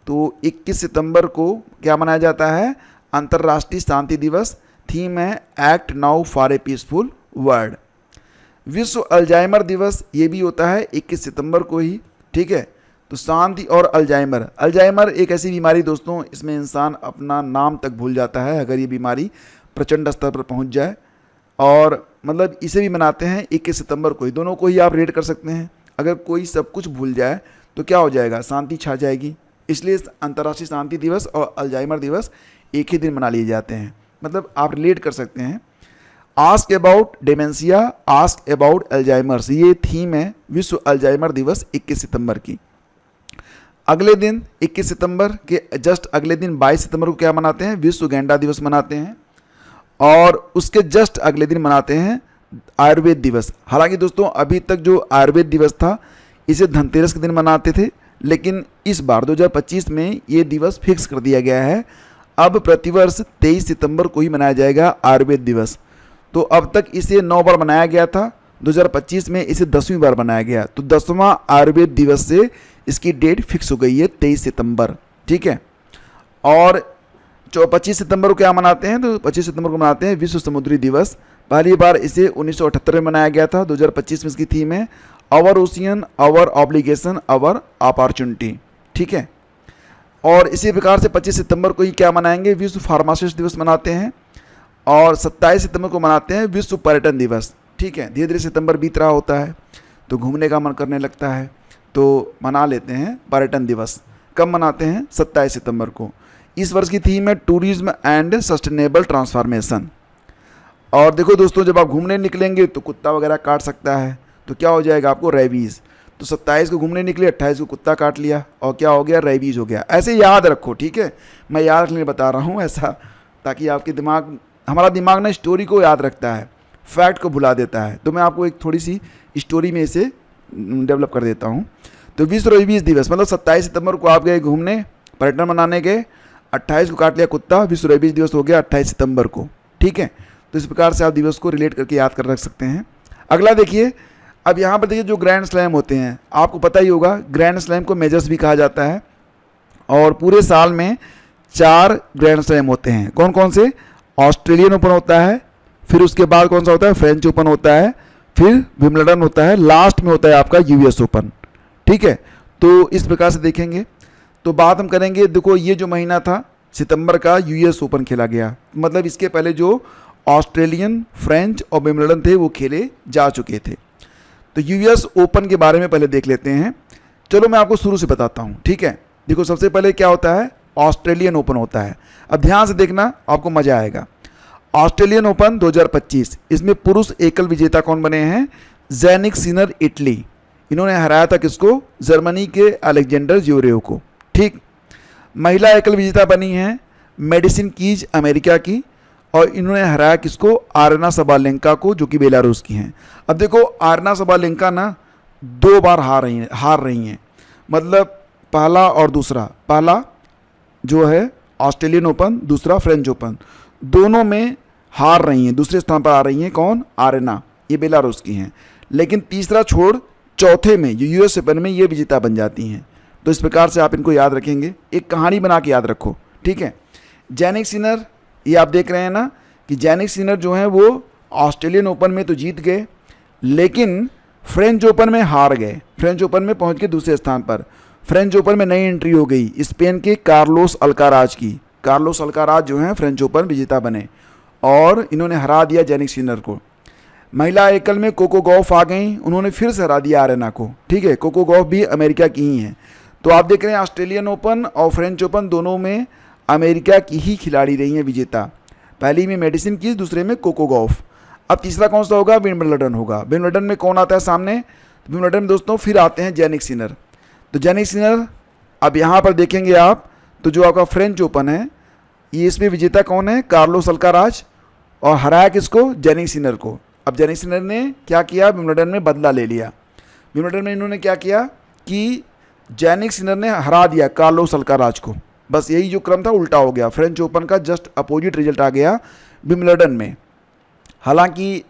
तो 21 सितंबर को क्या मनाया जाता है? अंतर्राष्ट्रीय शांति दिवस। थीम है act now for a peaceful world. विश्व अल्जाइमर दिवस ये भी होता है 21 सितंबर को ही, ठीक है। तो शांति और अल्जाइमर, अल्जाइमर एक ऐसी बीमारी दोस्तों, इसमें इंसान अपना नाम तक भूल जाता है अगर ये बीमारी प्रचंड स्तर पर पहुंच जाए, और मतलब इसे भी मनाते हैं 21 सितंबर को ही। दोनों को ही आप रेट कर सकते हैं। अगर कोई सब कुछ भूल जाए तो क्या हो जाएगा? शांति छा जाएगी। इसलिए अंतर्राष्ट्रीय शांति दिवस और अल्जाइमर दिवस एक ही दिन मना लिए जाते हैं। मतलब आप रिलेट कर सकते हैं। Ask about dementia, ask about Alzheimer's, ये थीम है विश्व अल्जाइमर दिवस 21 सितंबर की। अगले दिन 21 सितंबर के जस्ट अगले दिन 22 सितंबर को क्या मनाते हैं? विश्व गैंडा दिवस मनाते हैं। और उसके जस्ट अगले दिन मनाते हैं आयुर्वेद दिवस। हालांकि दोस्तों अभी तक जो आयुर्वेद दिवस था इसे धनतेरस के दिन मनाते थे, लेकिन इस बार 2025 में ये दिवस फिक्स कर दिया गया है। अब प्रतिवर्ष 23 सितंबर को ही मनाया जाएगा आयुर्वेद दिवस। तो अब तक इसे 9 बार मनाया गया था, 2025 में इसे 10वीं बार मनाया गया। तो 10वां आयुर्वेद दिवस से इसकी डेट फिक्स हो गई है 23 सितंबर, ठीक है। और 25 सितंबर को क्या मनाते हैं? तो 25 सितंबर को मनाते हैं विश्व समुद्री दिवस। पहली बार इसे 1978 में मनाया गया था। 2025 में इसकी थीम है our ocean, our obligation, our opportunity, ठीक है। और इसी प्रकार से 25 सितंबर को ही क्या मनाएंगे? विश्व फार्मासिस्ट दिवस मनाते हैं। और 27 सितंबर को मनाते हैं विश्व पर्यटन दिवस, ठीक है। धीरे धीरे सितंबर बीत रहा होता है तो घूमने का मन करने लगता है, तो मना लेते हैं पर्यटन दिवस। कब मनाते हैं? 27 सितंबर को। इस वर्ष की थीम है टूरिज्म एंड सस्टेनेबल ट्रांसफॉर्मेशन। और देखो दोस्तों, जब आप घूमने निकलेंगे तो कुत्ता वगैरह काट सकता है, तो क्या हो जाएगा आपको? रेबीज़। तो 27 को घूमने निकले, 28 को कुत्ता काट लिया और क्या हो गया? रेबीज़ हो गया। ऐसे याद रखो, ठीक है। मैं याद रखने बता रहा हूँ ऐसा, ताकि आपके दिमाग, हमारा दिमाग ना स्टोरी को याद रखता है, फैक्ट को भुला देता है। तो मैं आपको एक थोड़ी सी स्टोरी में इसे डेवलप कर देता हूँ। तो विश्व रेबीज़ दिवस मतलब 27 सितंबर को आप गए घूमने, पर्यटन मनाने गए, 28 को काट लिया कुत्ता, विश्व रेबीज़ दिवस हो गया 28 सितंबर को, ठीक है। तो इस प्रकार से आप दिवस को रिलेट करके याद कर रख सकते हैं। अगला देखिए, अब यहाँ पर देखिए जो ग्रैंड स्लैम होते हैं, आपको पता ही होगा ग्रैंड स्लैम को मेजर्स भी कहा जाता है। और पूरे साल में 4 ग्रैंड स्लैम होते हैं। कौन कौन से? ऑस्ट्रेलियन ओपन होता है, फिर उसके बाद कौन सा होता है? फ्रेंच ओपन होता है, फिर विंबलडन होता है, लास्ट में होता है आपका यूएस ओपन, ठीक है। तो इस प्रकार से देखेंगे। तो बात हम करेंगे, देखो ये जो महीना था सितंबर का, यूएस ओपन खेला गया। मतलब इसके पहले जो ऑस्ट्रेलियन, फ्रेंच और विंबलडन थे वो खेले जा चुके थे। तो यूएस ओपन के बारे में पहले देख लेते हैं। चलो मैं आपको शुरू से बताता हूँ, ठीक है। देखो सबसे पहले क्या होता है? ऑस्ट्रेलियन ओपन होता है। अब ध्यान से देखना, आपको मजा आएगा। ऑस्ट्रेलियन ओपन 2025, इसमें पुरुष एकल विजेता कौन बने हैं? ज़ैनिक सिनर, इटली। इन्होंने हराया था किसको? जर्मनी के अलेक्जेंडर ज्वेरेव को, ठीक। महिला एकल विजेता बनी है मेडिसिन कीज, अमेरिका की, और इन्होंने हराया किसको? आरना सबालेंका को, जो कि बेलारूस की हैं। अब देखो आरना सबालेंका ना 2 बार हार रही हैं। मतलब पहला और दूसरा, पहला जो है ऑस्ट्रेलियन ओपन, दूसरा फ्रेंच ओपन, दोनों में हार रही हैं। दूसरे स्थान पर आ रही हैं कौन? आरना, ये बेलारूस की हैं। लेकिन तीसरा छोड़ चौथे में यूएस ओपन में ये विजेता बन जाती हैं। तो इस प्रकार से आप इनको याद रखेंगे, एक कहानी बना के याद रखो, ठीक है। ज़ैनिक सिनर, ये आप देख रहे हैं ना कि ज़ैनिक सिनर जो हैं वो ऑस्ट्रेलियन ओपन में तो जीत गए, लेकिन फ्रेंच ओपन में हार गए, फ्रेंच ओपन में पहुंच के दूसरे स्थान पर। फ्रेंच ओपन में नई एंट्री हो गई स्पेन के कार्लोस अल्काराज की। कार्लोस अल्काराज जो हैं फ्रेंच ओपन विजेता बने और इन्होंने हरा दिया जेनिक सिनर को। महिला एकल में कोको गॉफ आ गई, उन्होंने फिर से हरा दिया आरेना को। ठीक है, कोको गॉफ भी अमेरिका की ही हैं। तो आप देख रहे हैं ऑस्ट्रेलियन ओपन और फ्रेंच ओपन दोनों में अमेरिका की ही खिलाड़ी रही हैं विजेता। पहली में मेडिसिन की, दूसरे में कोको गॉफ। अब तीसरा कौन सा होगा? विंबलडन होगा। विंबलडन में कौन आता है सामने? तो विंबलडन में दोस्तों फिर आते हैं जेनिक सिनर। तो जेनिक सिनर अब यहाँ पर देखेंगे आप तो जो आपका फ्रेंच ओपन है ये इसमें विजेता कौन है? Carlos Alcaraz. और हराया किसको? जेनिक सिनर को। अब जेनिक सिनर ने क्या किया? विंबलडन में बदला ले लिया। विंबलडन में इन्होंने क्या किया कि जेनिक सिनर ने हरा दिया कार्लोस अल्काराज को। बस यही जो क्रम था उल्टा हो गया, फ्रेंच ओपन का जस्ट अपोजिट रिजल्ट आ गया विंबलडन में। हालांकि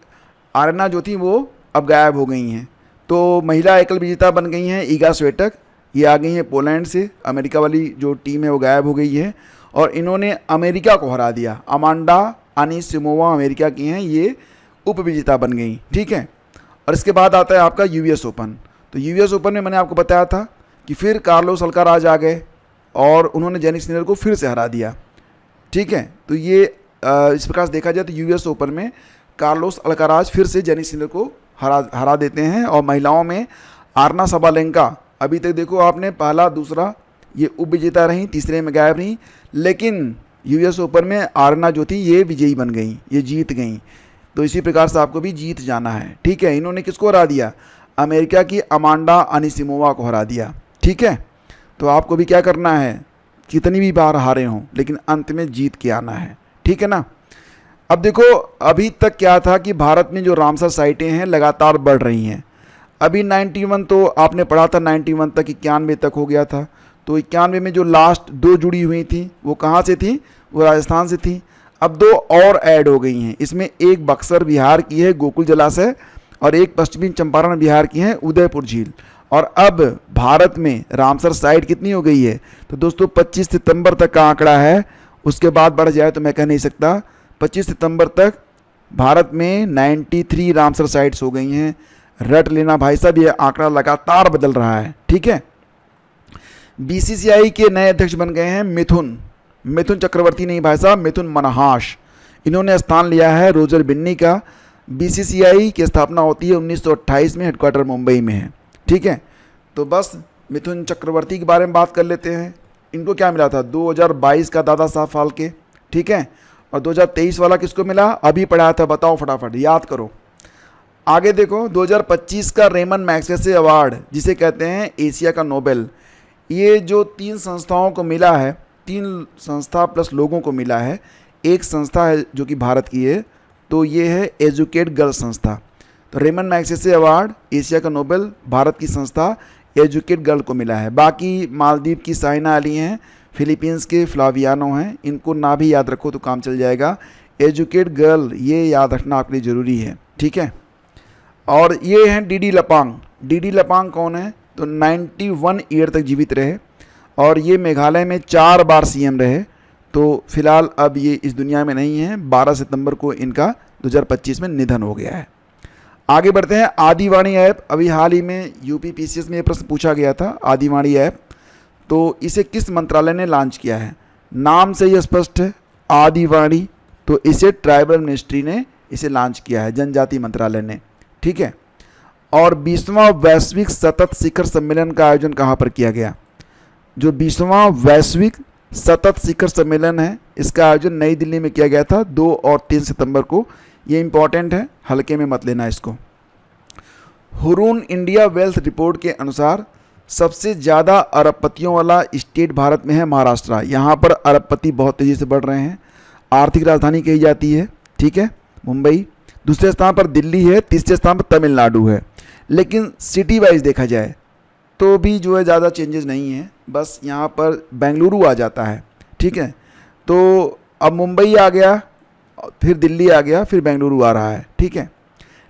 आरेना जो थी वो अब गायब हो गई हैं। तो महिला एकल विजेता बन गई हैं ईगा स्वेटक, ये आ गई हैं पोलैंड से। अमेरिका वाली जो टीम है वो गायब हो गई है और इन्होंने अमेरिका को हरा दिया। अमांडा अनिसिमोवा अमेरिका की हैं, ये उप विजेता बन गई। ठीक है, और इसके बाद आता है आपका यूएस ओपन। तो यूएस ओपन में मैंने आपको बताया था कि फिर कार्लोस अल्काराज आ गए और उन्होंने जेनिक सिनर को फिर से हरा दिया। ठीक है, तो ये इस प्रकार से देखा जाए तो यूएस ओपन में कार्लोस अल्काराज फिर से जेनिक सिनर को हरा देते हैं। और महिलाओं में आरना सबालेंका, अभी तक देखो आपने पहला दूसरा ये उप विजेता रही, तीसरे में गायब रही, लेकिन यूएस ओपन में आरना जो थी ये विजयी बन गई, ये जीत गई। तो इसी प्रकार से आपको भी जीत जाना है। ठीक है, इन्होंने किसको हरा दिया? अमेरिका की अमांडा अनिसिमोवा को हरा दिया। ठीक है, तो आपको भी क्या करना है, कितनी भी बार हारे हों लेकिन अंत में जीत के आना है। ठीक है ना। अब देखो अभी तक क्या था कि भारत में जो रामसर साइटें हैं लगातार बढ़ रही हैं। अभी 91 तो आपने पढ़ा था, 91 तक 91 तक हो गया था। तो 91 में जो लास्ट 2 जुड़ी हुई थी वो कहाँ से थी? वो राजस्थान से थी। अब 2 और ऐड हो गई हैं, इसमें एक बक्सर बिहार की है गोकुल जलाशय और एक पश्चिमी चंपारण बिहार की है उदयपुर झील। और अब भारत में रामसर साइट कितनी हो गई है? तो दोस्तों 25 सितंबर तक का आंकड़ा है, उसके बाद बढ़ जाए तो मैं कह नहीं सकता। 25 सितंबर तक भारत में 93 रामसर साइट्स हो गई हैं। रट लेना भाई साहब, ये आंकड़ा लगातार बदल रहा है। ठीक है, बीसीसीआई के नए अध्यक्ष बन गए हैं मिथुन चक्रवर्ती नहीं भाई साहब, मिथुन मनहास। इन्होंने स्थान लिया है रोजर बिन्नी का। बीसीसीआई की स्थापना होती है 1928 में, हेडक्वार्टर मुंबई में है। ठीक है, तो बस मिथुन चक्रवर्ती के बारे में बात कर लेते हैं। इनको क्या मिला था? 2022 का दादा साहब फाल्के। ठीक है, और 2023 वाला किसको मिला? अभी पढ़ाया था, बताओ फटाफट याद करो। आगे देखो 2025 का रेमन मैग्सेसे अवार्ड, जिसे कहते हैं एशिया का नोबेल, ये जो 3 संस्थाओं को मिला है, 3 संस्था प्लस लोगों को मिला है। एक संस्था है जो कि भारत की है, तो ये है एजुकेट गर्ल संस्था। तो रेमन मैग्सेसे अवार्ड, एशिया का नोबेल, भारत की संस्था एजुकेट गर्ल को मिला है। बाकी मालदीव की साइना अली हैं, फिलीपींस के फ्लावियानो हैं, इनको ना भी याद रखो तो काम चल जाएगा। एजुकेट गर्ल ये याद रखना आपके लिए ज़रूरी है। ठीक है, और ये हैं डीडी लपांग। डीडी लपांग कौन है? तो 91 ईयर तक जीवित रहे और ये मेघालय में 4 बार सीएम रहे। तो फिलहाल अब ये इस दुनिया में नहीं है। 12 सितंबर को इनका 2025 में निधन हो गया है। आगे बढ़ते हैं। आदिवाणी ऐप, अभी हाल ही में यूपीपीसीएस में ये प्रश्न पूछा गया था। आदिवाणी ऐप, तो इसे किस मंत्रालय ने लॉन्च किया है? नाम से ही स्पष्ट है, आदिवाणी। तो इसे ट्राइबल मिनिस्ट्री ने इसे लॉन्च किया है, जनजाति मंत्रालय ने। ठीक है, और 20वां वैश्विक सतत शिखर सम्मेलन का आयोजन कहाँ पर किया गया? जो 20वां वैश्विक सतत शिखर सम्मेलन है, इसका आयोजन नई दिल्ली में किया गया था 2 और 3 सितंबर को। ये इंपॉर्टेंट है, हल्के में मत लेना इसको। हुरून इंडिया वेल्थ रिपोर्ट के अनुसार सबसे ज़्यादा अरबपतियों वाला स्टेट भारत में है महाराष्ट्र। यहाँ पर अरबपति बहुत तेज़ी से बढ़ रहे हैं। आर्थिक राजधानी कही जाती है, ठीक है, मुंबई। दूसरे स्थान पर दिल्ली है, तीसरे स्थान पर तमिलनाडु है। लेकिन सिटी वाइज देखा जाए तो भी जो है ज़्यादा चेंजेस नहीं है, बस यहाँ पर बेंगलुरु आ जाता है। ठीक है, तो अब मुंबई आ गया, फिर दिल्ली आ गया, फिर बेंगलुरु आ रहा है। ठीक है,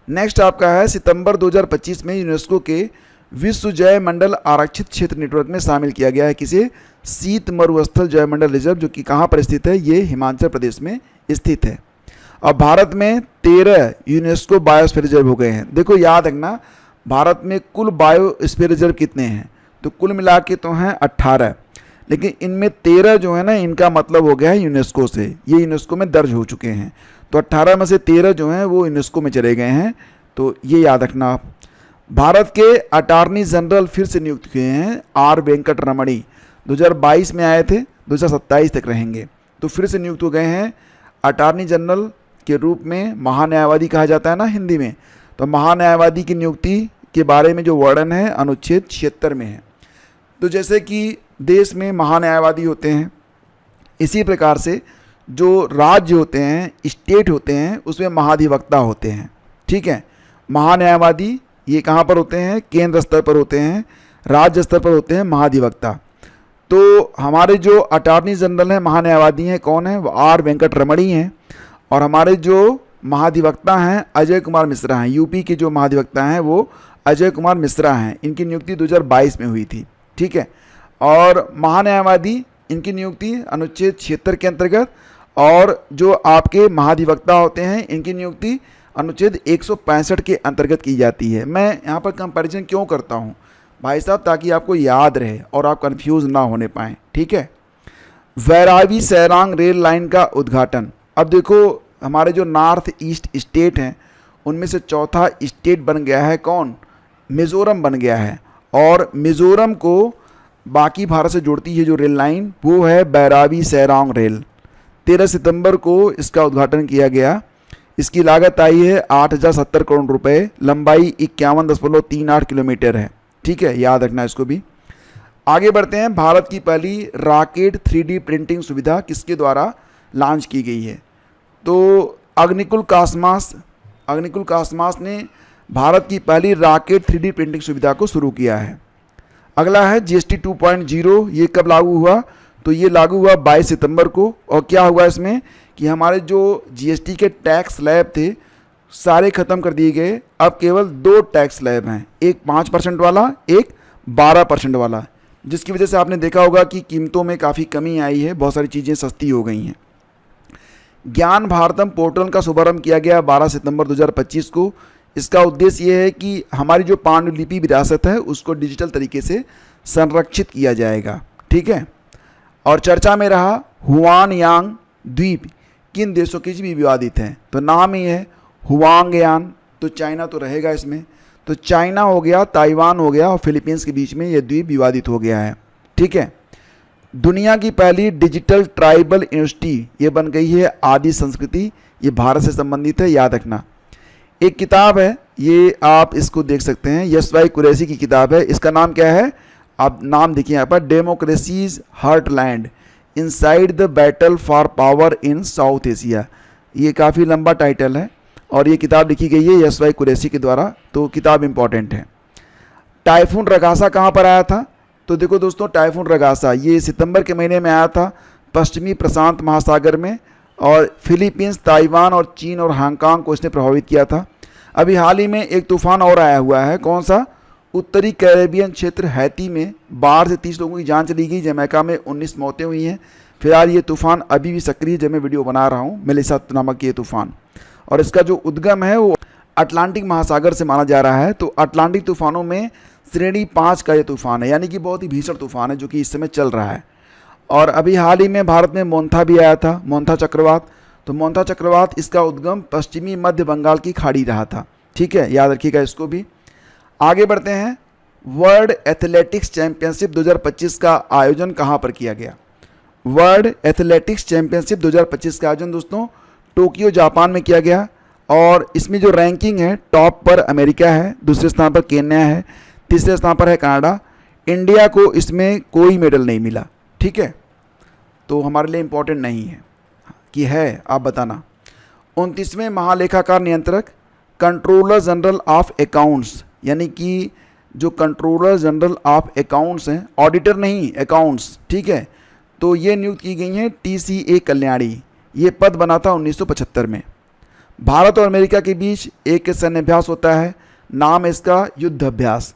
नेक्स्ट आपका है सितंबर 2025 में यूनेस्को के विश्व जैव मंडल आरक्षित क्षेत्र नेटवर्क में शामिल किया गया है किसे? शीत मरुस्थल जैव मंडल रिजर्व, जो कि कहाँ पर स्थित है? ये हिमाचल प्रदेश में स्थित है। अब भारत में 13 यूनेस्को बायोस्फीयर रिजर्व हो गए हैं। देखो याद रखना, भारत में कुल बायोस्फीयर रिजर्व कितने हैं? तो कुल मिला के तो हैं 18, लेकिन इनमें 13 जो है ना, इनका मतलब हो गया है यूनेस्को से, ये यूनेस्को में दर्ज हो चुके हैं। तो 18 में से 13 जो हैं वो यूनेस्को में चले गए हैं, तो ये याद रखना आप। भारत के अटॉर्नी जनरल फिर से नियुक्त हुए हैं आर वेंकट रमणी। 2022 में आए थे, 2027 तक रहेंगे, तो फिर से नियुक्त हो गए हैं अटॉर्नी जनरल के रूप में। महान्यायवादी कहा जाता है ना हिंदी में, तो महान्यायवादी की नियुक्ति के बारे में जो वर्णन है अनुच्छेद 76 में है। तो जैसे कि देश में महान्यायवादी होते हैं, इसी प्रकार से जो राज्य होते हैं, स्टेट होते हैं, उसमें महाधिवक्ता होते हैं। ठीक है, महान्यायवादी ये कहाँ पर होते हैं? केंद्र स्तर पर होते हैं, राज्य स्तर पर होते हैं महाधिवक्ता। तो हमारे जो अटॉर्नी जनरल हैं, महान्यायवादी हैं, कौन है? वो आर वेंकट रमणी हैं। और हमारे जो महाधिवक्ता हैं अजय कुमार मिश्रा हैं। यूपी के जो महाधिवक्ता हैं वो अजय कुमार मिश्रा हैं। इनकी नियुक्ति 2022 में हुई थी। ठीक है, और महान्यायवादी इनकी नियुक्ति अनुच्छेद 76 के अंतर्गत, और जो आपके महाधिवक्ता होते हैं इनकी नियुक्ति अनुच्छेद 165 के अंतर्गत की जाती है। मैं यहाँ पर कंपैरिजन क्यों करता हूँ भाई साहब? ताकि आपको याद रहे और आप कंफ्यूज ना होने पाएँ। ठीक है, वैरावी सैरांग रेल लाइन का उद्घाटन। अब देखो, हमारे जो नॉर्थ ईस्ट स्टेट हैं उनमें से चौथा स्टेट बन गया है कौन? मिज़ोरम बन गया है। और मिज़ोरम को बाकी भारत से जोड़ती है जो रेल लाइन, वो है बैरावी सैरांग रेल। 13 सितंबर को इसका उद्घाटन किया गया। इसकी लागत आई है 8,070 करोड़ रुपए, लंबाई 51.38 किलोमीटर है। ठीक है, याद रखना इसको भी। आगे बढ़ते हैं। भारत की पहली रॉकेट 3D प्रिंटिंग सुविधा किसके द्वारा लॉन्च की गई है? तो अग्निकुल कासमास ने भारत की पहली रॉकेट 3D प्रिंटिंग सुविधा को शुरू किया है। अगला है GST 2.0। ये कब लागू हुआ? तो ये लागू हुआ 22 सितंबर को। और क्या हुआ इसमें कि हमारे जो GST के टैक्स स्लैब थे सारे ख़त्म कर दिए गए। अब केवल 2 टैक्स स्लैब हैं, एक 5% वाला, एक 12% वाला, जिसकी वजह से आपने देखा होगा कि कीमतों में काफ़ी कमी आई है, बहुत सारी चीज़ें सस्ती हो गई हैं। ज्ञान भारतम पोर्टल का शुभारंभ किया गया 12 सितंबर 2025 को। इसका उद्देश्य ये है कि हमारी जो पांडुलिपि विरासत है उसको डिजिटल तरीके से संरक्षित किया जाएगा। ठीक है, और चर्चा में रहा हुआनयांग द्वीप किन देशों के भी विवादित हैं? तो नाम ही है हुआंगयान, तो चाइना तो रहेगा इसमें। तो चाइना हो गया, ताइवान हो गया और फिलीपींस के बीच में यह द्वीप विवादित हो गया है। ठीक है, दुनिया की पहली डिजिटल ट्राइबल यूनिवर्सिटी ये बन गई है आदि संस्कृति। ये भारत से संबंधित है, याद रखना। एक किताब है, ये आप इसको देख सकते हैं, यशवाई कुरैशी की किताब है। इसका नाम क्या है? आप नाम देखिए यहाँ पर, democracies heartland inside the battle for power in south Asia. ये काफ़ी लंबा टाइटल है और ये किताब लिखी गई है यशवाई कुरैशी के द्वारा, तो किताब इम्पॉर्टेंट है। टाइफून रगासा कहाँ पर आया था? तो देखो दोस्तों, टाइफून रगासा ये सितंबर के महीने में आया था पश्चिमी प्रशांत महासागर में, और फिलीपींस, ताइवान और चीन और हांगकांग को इसने प्रभावित किया था। अभी हाल ही में एक तूफान और आया हुआ है, कौन सा? उत्तरी कैरेबियन क्षेत्र हैती में बाढ़ से 30 लोगों की जान चली गई, जमैका में 19 मौतें हुई हैं। फिलहाल ये तूफान अभी भी सक्रिय है जब मैं वीडियो बना रहा हूँ, मेलिसा नामक ये तूफान, और इसका जो उद्गम है वो अटलांटिक महासागर से माना जा रहा है। तो अटलांटिक तूफानों में श्रेणी 5 का ये तूफान है, यानी कि बहुत ही भीषण तूफान है जो कि इस समय चल रहा है। और अभी हाल ही में भारत में मोन्था भी आया था, मोन्था चक्रवात। तो मोन्था चक्रवात इसका उद्गम पश्चिमी मध्य बंगाल की खाड़ी रहा था। ठीक है, याद रखिएगा इसको भी। आगे बढ़ते हैं। वर्ल्ड एथलेटिक्स चैंपियनशिप 2025 का आयोजन कहाँ पर किया गया? वर्ल्ड एथलेटिक्स चैंपियनशिप 2025 का आयोजन दोस्तों टोक्यो जापान में किया गया। और इसमें जो रैंकिंग है, टॉप पर अमेरिका है, दूसरे स्थान पर केन्या है, तीसरे स्थान पर है कनाडा। इंडिया को इसमें कोई मेडल नहीं मिला। ठीक है, तो हमारे लिए इम्पोर्टेंट नहीं है कि है, आप बताना। 29वें महालेखाकार नियंत्रक कंट्रोलर जनरल ऑफ अकाउंट्स, यानी कि जो कंट्रोलर जनरल ऑफ अकाउंट्स हैं, ऑडिटर नहीं, अकाउंट्स। ठीक है, तो ये नियुक्त की गई हैं TCA कल्याणी। ये पद बना था 1975 में। भारत और अमेरिका के बीच एक सैन्य अभ्यास होता है, नाम है इसका युद्ध अभ्यास।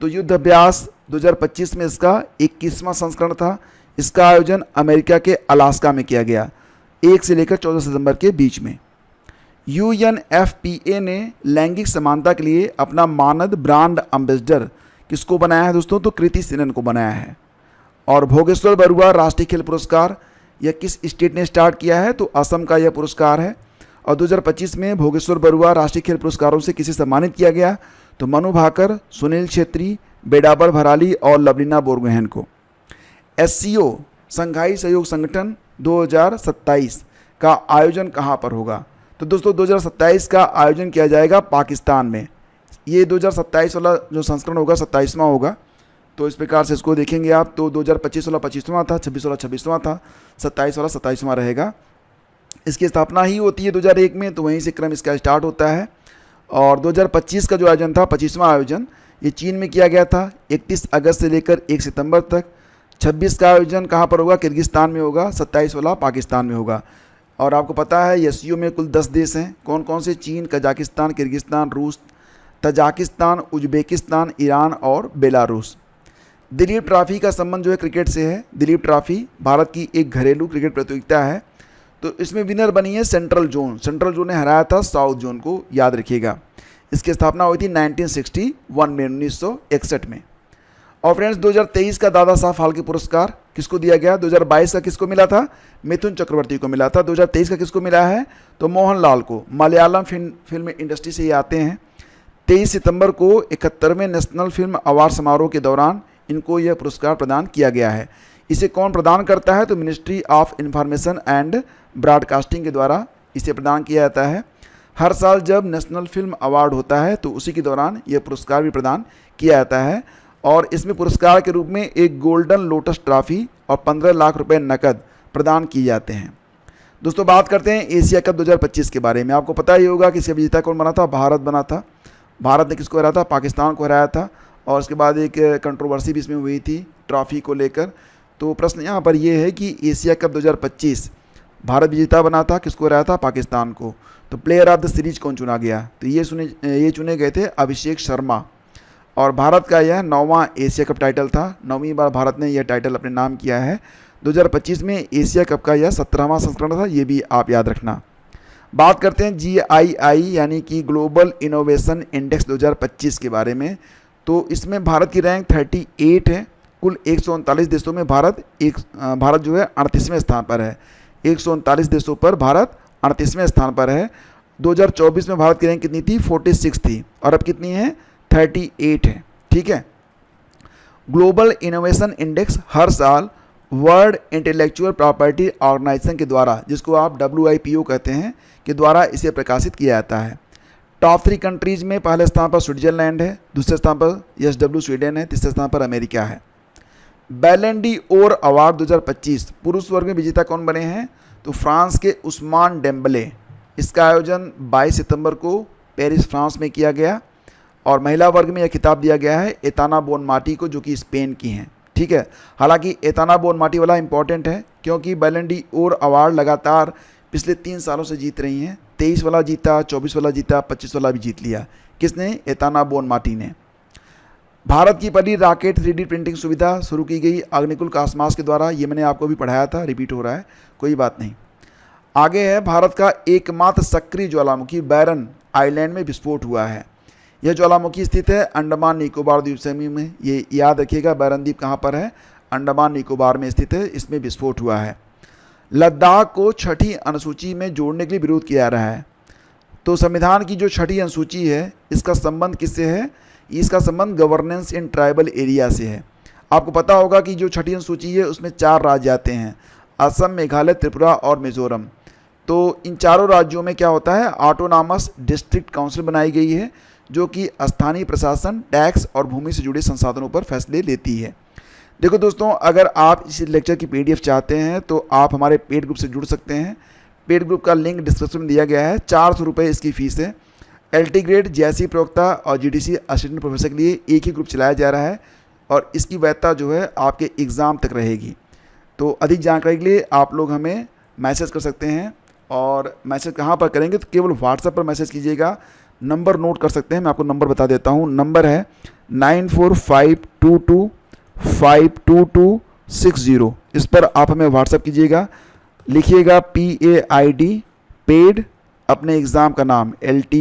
तो युद्ध अभ्यास 2025 में इसका 21वां संस्करण था। इसका आयोजन अमेरिका के अलास्का में किया गया 1 से लेकर 14 सितंबर के बीच में। UNFPA ने लैंगिक समानता के लिए अपना मानद ब्रांड एम्बेसडर किसको बनाया है दोस्तों? तो कृति सेनन को बनाया है। और भोगेश्वर बरुआ राष्ट्रीय खेल पुरस्कार यह किस स्टेट ने स्टार्ट किया है? तो असम का यह पुरस्कार है। और 2025 में भोगेश्वर बरुआ राष्ट्रीय खेल पुरस्कारों से किसे सम्मानित किया गया? तो मनु भाकर, सुनील छेत्री, बेडाबर भराली और लवलीना बोरगोहेन को। SCO संघाई सहयोग संगठन 2027 का आयोजन कहाँ पर होगा? तो दोस्तों 2027 का आयोजन किया जाएगा पाकिस्तान में। ये 2027 वाला जो संस्करण होगा 27वां होगा। तो इस प्रकार से इसको देखेंगे आप, तो 2025 वाला 25वां था, 26 वाला 26वां था, 27 वाला 27वां रहेगा। इसकी स्थापना ही होती है 2001 में, तो वहीं से क्रम इसका स्टार्ट होता है। और 2025 का जो आयोजन था, 25वां आयोजन, ये चीन में किया गया था 31 अगस्त से लेकर 1 सितंबर तक। 26 का आयोजन कहाँ पर होगा? किर्गिस्तान में होगा। 27 वाला पाकिस्तान में होगा। और आपको पता है SCO में कुल 10 देश हैं। कौन कौन से? चीन, कजाकिस्तान, किर्गिस्तान, रूस, तजाकिस्तान, उज्बेकिस्तान, ईरान और बेलारूस। दिलीप ट्रॉफी का संबंध जो है क्रिकेट से है। दिलीप ट्रॉफी भारत की एक घरेलू क्रिकेट प्रतियोगिता है। तो इसमें विनर बनी है सेंट्रल जोन। सेंट्रल जोन ने हराया था साउथ जोन को, याद रखिएगा। इसकी स्थापना हुई थी 1961 में, 1961 में। और फ्रेंड्स 2023 का दादा साहब फाल्के पुरस्कार किसको दिया गया? 2022 का किसको मिला था? मिथुन चक्रवर्ती को मिला था। 2023 का किसको मिला है? तो मोहनलाल को। मलयालम फिल्म इंडस्ट्री से ये आते हैं। 23 सितंबर को 71वें नेशनल फिल्म अवार्ड समारोह के दौरान इनको यह पुरस्कार प्रदान किया गया है। इसे कौन प्रदान करता है? तो ministry of information and broadcasting के द्वारा इसे प्रदान किया जाता है। हर साल जब नेशनल फिल्म अवार्ड होता है तो उसी के दौरान यह पुरस्कार भी प्रदान किया जाता है। और इसमें पुरस्कार के रूप में एक गोल्डन लोटस ट्रॉफी और 15 लाख रुपए नकद प्रदान किए जाते हैं। दोस्तों बात करते हैं एशिया कप 2025 के बारे में। आपको पता ही होगा कि इसका विजेता कौन बना था? भारत बना था। भारत ने किसको हराया था? पाकिस्तान को हराया था। और उसके बाद एक कंट्रोवर्सी भी इसमें हुई थी ट्रॉफी को लेकर। तो प्रश्न यहाँ पर यह है कि एशिया कप 2025 भारत विजेता बना था, किसको हराया था? पाकिस्तान को। तो प्लेयर ऑफ द सीरीज कौन चुना गया? तो ये चुने गए थे अभिषेक शर्मा। और भारत का यह 9वां एशिया कप टाइटल था। 9वीं बार भारत ने यह टाइटल अपने नाम किया है। 2025 में एशिया कप का यह 17वां संस्करण था, ये भी आप याद रखना। बात करते हैं GII यानी कि ग्लोबल इनोवेशन इंडेक्स 2025 के बारे में। तो इसमें भारत की रैंक 38 है। कुल 139 देशों में भारत जो है 38वें स्थान पर है। 139 देशों पर भारत 38वें स्थान पर है। 2024 में भारत की रैंक कितनी थी? 46 थी। और अब कितनी है? 38 है। ठीक है। ग्लोबल इनोवेशन इंडेक्स हर साल वर्ल्ड इंटेलेक्चुअल प्रॉपर्टी ऑर्गेनाइजेशन के द्वारा, जिसको आप WIPO कहते हैं, के द्वारा इसे प्रकाशित किया जाता है। टॉप 3 कंट्रीज में पहले स्थान पर स्विट्जरलैंड है, दूसरे स्थान पर SW स्वीडन है, तीसरे स्थान पर अमेरिका है। बैलन डी ओर अवार्ड 2025 पुरुष वर्ग में विजेता कौन बने हैं? तो फ्रांस के उस्मान डेम्बले। इसका आयोजन 22 सितंबर को पेरिस फ्रांस में किया गया। और महिला वर्ग में यह खिताब दिया गया है एताना बोनमाटी को, जो कि स्पेन की हैं। ठीक है। हालांकि एताना बोनमाटी वाला इंपॉर्टेंट है क्योंकि बैलन डी ओर अवार्ड लगातार पिछले 3 सालों से जीत रही हैं। 23 वाला जीता, 24 वाला जीता, 25 वाला भी जीत लिया। किसने? एताना बोनमाटी ने। भारत की पहली रॉकेट 3D प्रिंटिंग सुविधा शुरू की गई अग्निकुल कास्मास के द्वारा। ये मैंने आपको भी पढ़ाया था, रिपीट हो रहा है, कोई बात नहीं। आगे है भारत का एकमात्र सक्रिय ज्वालामुखी बैरन आइलैंड में विस्फोट हुआ है। यह ज्वालामुखी स्थित है अंडमान निकोबार द्वीप समूह में। ये याद रखिएगा, बैरन द्वीप कहाँ पर है? अंडमान निकोबार में स्थित है। इसमें विस्फोट हुआ है। लद्दाख को 6ठी अनुसूची में जोड़ने के लिए विरोध किया जा रहा है। तो संविधान की जो 6ठी अनुसूची है, इसका संबंध किससे है? इसका संबंध गवर्नेंस इन ट्राइबल एरिया से है। आपको पता होगा कि जो 6ठी अनुसूची है उसमें 4 राज्य आते हैं, असम, मेघालय, त्रिपुरा और मिजोरम। तो इन चारों राज्यों में क्या होता है? ऑटोनॉमस डिस्ट्रिक्ट काउंसिल बनाई गई है, जो कि स्थानीय प्रशासन, टैक्स और भूमि से जुड़े संसाधनों पर फैसले लेती है। देखो दोस्तों, अगर आप इस लेक्चर की PDF चाहते हैं तो आप हमारे पेड ग्रुप से जुड़ सकते हैं। पेड ग्रुप का लिंक डिस्क्रिप्शन में दिया गया है। 400 रुपये इसकी फ़ीस है। LT ग्रेड, JSC प्रवक्ता और GDC असिस्टेंट प्रोफेसर के लिए एक ही ग्रुप चलाया जा रहा है और इसकी वैधता जो है आपके एग्ज़ाम तक रहेगी। तो अधिक जानकारी के लिए आप लोग हमें मैसेज कर सकते हैं। और मैसेज कहाँ पर करेंगे? तो केवल WhatsApp पर मैसेज कीजिएगा। नंबर नोट कर सकते हैं, मैं आपको नंबर बता देता हूँ। नंबर है 9452252260। इस पर आप हमें WhatsApp कीजिएगा। लिखिएगा PAID पेड अपने एग्ज़ाम का नाम LT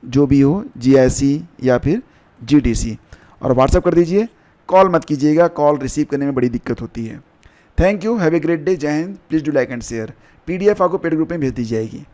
जो भी हो, GIC या फिर GTC, और व्हाट्सअप कर दीजिए। कॉल मत कीजिएगा, कॉल रिसीव करने में बड़ी दिक्कत होती है। Thank you, have a great day, जय Hind. Please do like and share. PDF आपको पेड ग्रुप में भेज दी जाएगी।